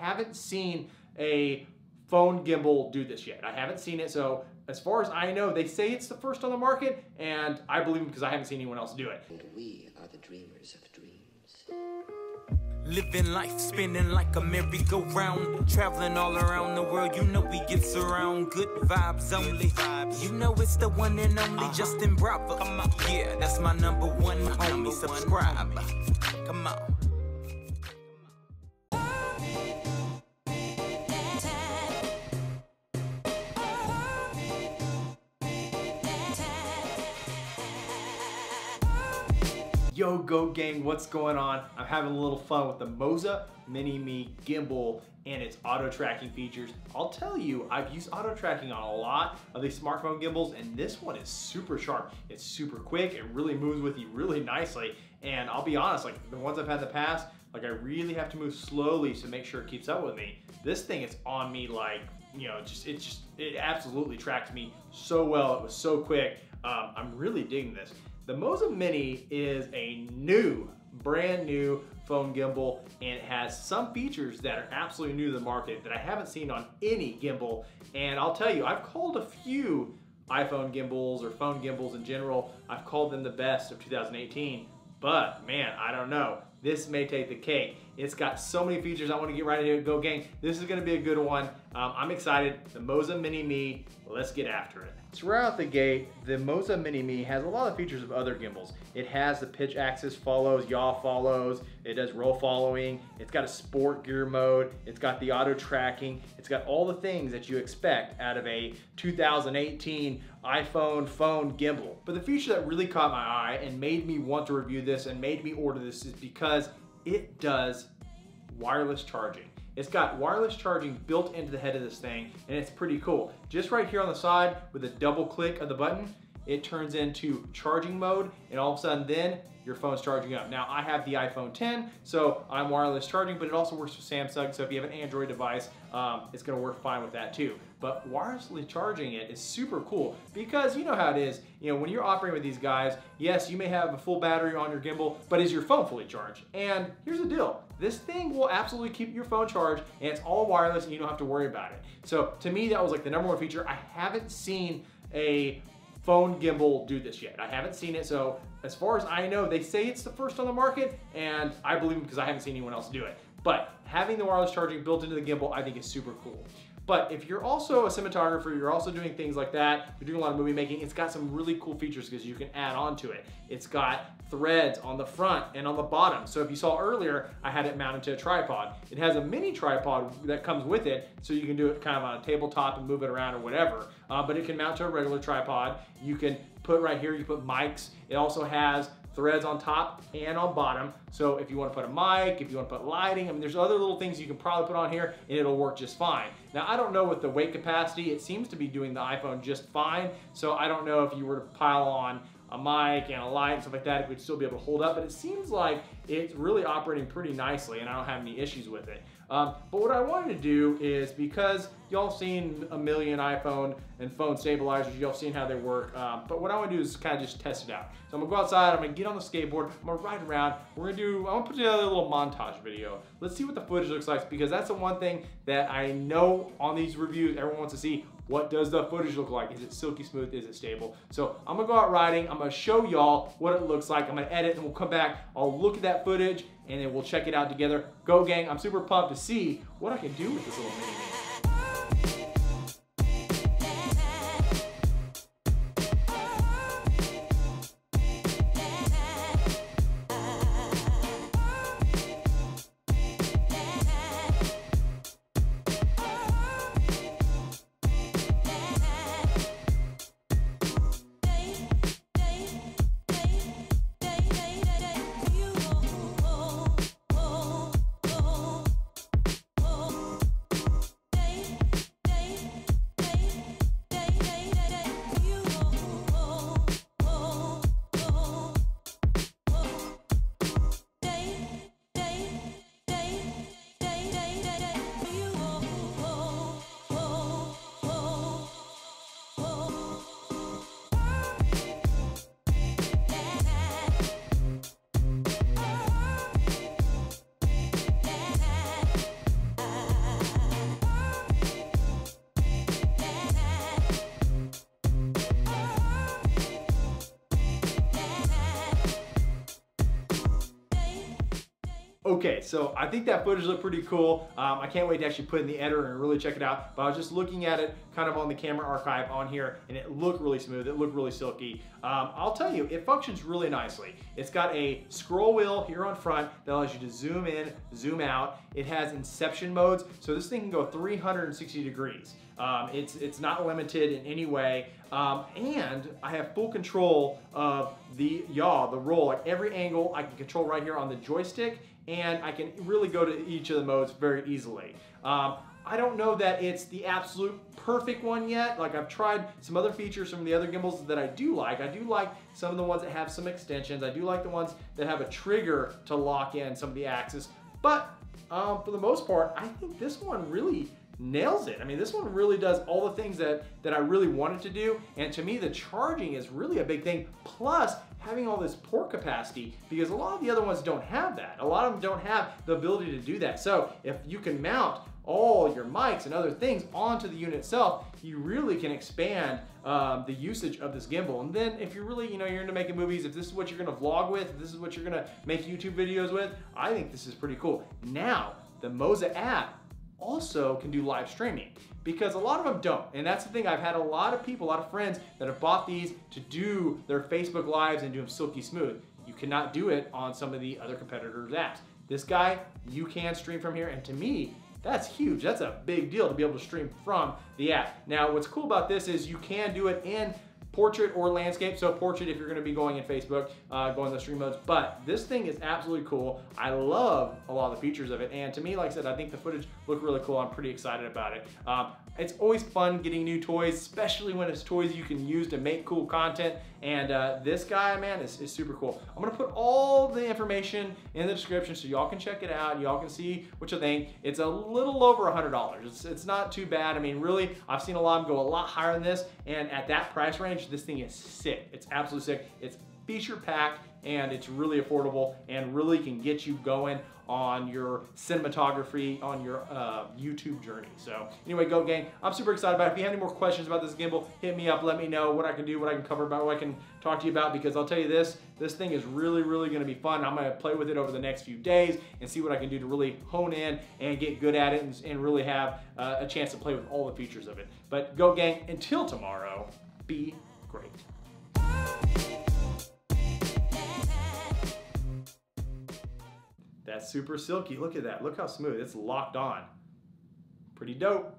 haven't seen a phone gimbal do this yet. I haven't seen it, so as far as I know, they say it's the first on the market, and I believe them because I haven't seen anyone else do it. And we are the dreamers of dreams. Living life, spinning like a merry-go-round, traveling all around the world, you know we get surround. Good vibes only, you know it's the one and only Justin Bravo. Come on, yeah, that's my number one homie. Subscribe, come on. Yo, Go Gang, what's going on? I'm having a little fun with the Moza Mini-Mi gimbal and its auto tracking features. I'll tell you, I've used auto tracking on a lot of these smartphone gimbals, and this one is super sharp. It's super quick, it really moves with you really nicely. And I'll be honest, like the ones I've had in the past, like I really have to move slowly to make sure it keeps up with me. This thing is on me like, you know, it absolutely tracks me so well. It was so quick. I'm really digging this. The Moza Mini is a brand new phone gimbal, and it has some features that are absolutely new to the market that I haven't seen on any gimbal. And I'll tell you, I've called a few iPhone gimbals or phone gimbals in general, I've called them the best of 2018, but man, I don't know. This may take the cake. It's got so many features. I want to get right into it. Go Gang. This is going to be a good one. I'm excited. The Moza Mini-Mi. Let's get after it. So right out the gate, the Moza Mini-Mi has a lot of features of other gimbals. It has the pitch axis follows, yaw follows. It does roll following. It's got a sport gear mode. It's got the auto tracking. It's got all the things that you expect out of a 2018 iPhone phone gimbal. But the feature that really caught my eye and made me want to review this and made me order this is because it does wireless charging. It's got wireless charging built into the head of this thing, and it's pretty cool. Just right here on the side with a double click of the button, it turns into charging mode, and all of a sudden then your phone's charging up. Now I have the iPhone 10, so I'm wireless charging, but it also works with Samsung, so if you have an Android device, it's gonna work fine with that too. But wirelessly charging it is super cool because you know how it is, you know, when you're operating with these guys, yes, you may have a full battery on your gimbal, but is your phone fully charged? And here's the deal, this thing will absolutely keep your phone charged, and it's all wireless and you don't have to worry about it. So to me, that was like the #1 feature. I haven't seen a phone gimbal do this yet. I haven't seen it, so as far as I know, they say it's the first on the market, and I believe them because I haven't seen anyone else do it. But having the wireless charging built into the gimbal, I think is super cool. But if you're also a cinematographer, you're also doing things like that, you're doing a lot of movie making, it's got some really cool features because you can add on to it. It's got threads on the front and on the bottom. So if you saw earlier, I had it mounted to a tripod. It has a mini tripod that comes with it, so you can do it kind of on a tabletop and move it around or whatever. But it can mount to a regular tripod. You can put right here, you put mics. It also has threads on top and on bottom. So if you want to put a mic, if you want to put lighting, I mean, there's other little things you can probably put on here and it'll work just fine. Now, I don't know with the weight capacity, it seems to be doing the iPhone just fine. So I don't know if you were to pile on a mic and a light and stuff like that, it would still be able to hold up, but it seems like it's really operating pretty nicely and I don't have any issues with it. But what I wanted to do is, because y'all seen a million iPhone and phone stabilizers, y'all seen how they work, but what I want to do is kind of just test it out. So I'm gonna go outside, I'm gonna get on the skateboard, I'm gonna ride around, I'm gonna put together a little montage video. Let's see what the footage looks like, because that's the one thing that I know on these reviews, everyone wants to see. What does the footage look like? Is it silky smooth? Is it stable? So I'm gonna go out riding, I'm gonna show y'all what it looks like, I'm gonna edit, and we'll come back, I'll look at that footage, and then we'll check it out together. Go Gang, I'm super pumped to see what I can do with this little Mini-Mi. Okay, so I think that footage looked pretty cool. I can't wait to actually put it in the editor and really check it out. But I was just looking at it kind of on the camera archive on here, and it looked really smooth. It looked really silky. I'll tell you, it functions really nicely. It's got a scroll wheel here on front that allows you to zoom in, zoom out. It has inception modes, so this thing can go 360 degrees. It's not limited in any way, and I have full control of the yaw, the roll, like every angle I can control right here on the joystick, and I can really go to each of the modes very easily. I don't know that it's the absolute perfect one yet. Like, I've tried some other features from the other gimbals that I do like. I do like some of the ones that have some extensions. I do like the ones that have a trigger to lock in some of the axis, but for the most part, I think this one really nails it. I mean, this one really does all the things that I really wanted to do, and to me, the charging is really a big thing, plus having all this port capacity, because a lot of the other ones don't have that. A lot of them don't have the ability to do that. So if you can mount all your mics and other things onto the unit itself, you really can expand the usage of this gimbal. And then if you're really, you're into making movies, if this is what you're gonna vlog with, if this is what you're gonna make YouTube videos with, I think this is pretty cool. Now, the Moza app also can do live streaming, because a lot of them don't. And that's the thing, I've had a lot of people, a lot of friends that have bought these to do their Facebook lives and do them silky smooth. You cannot do it on some of the other competitors' apps. This guy, you can stream from here, and to me, that's huge. That's a big deal to be able to stream from the app. Now, what's cool about this is you can do it in portrait or landscape. So portrait if you're gonna be going in Facebook, going the stream modes, but this thing is absolutely cool. I love a lot of the features of it, and to me, like I said, I think the footage looked really cool. I'm pretty excited about it. It's always fun getting new toys, especially when it's toys you can use to make cool content, and this guy, man, is super cool. I'm gonna put all the information in the description so y'all can check it out, y'all can see what you think. It's a little over $100. It's not too bad. I mean, really, I've seen a lot of them go a lot higher than this, and at that price range, this thing is sick. It's absolutely sick. It's feature packed, and it's really affordable, and really can get you going on your cinematography, on your YouTube journey. So anyway, go gang. I'm super excited about it. If you have any more questions about this gimbal, hit me up. Let me know what I can do, what I can cover about, what I can talk to you about, because I'll tell you this thing is really, really gonna be fun. I'm gonna play with it over the next few days and see what I can do to really hone in and get good at it, and really have a chance to play with all the features of it. But go gang, until tomorrow, be great. That's super silky. Look at that. Look how smooth. It's locked on. Pretty dope.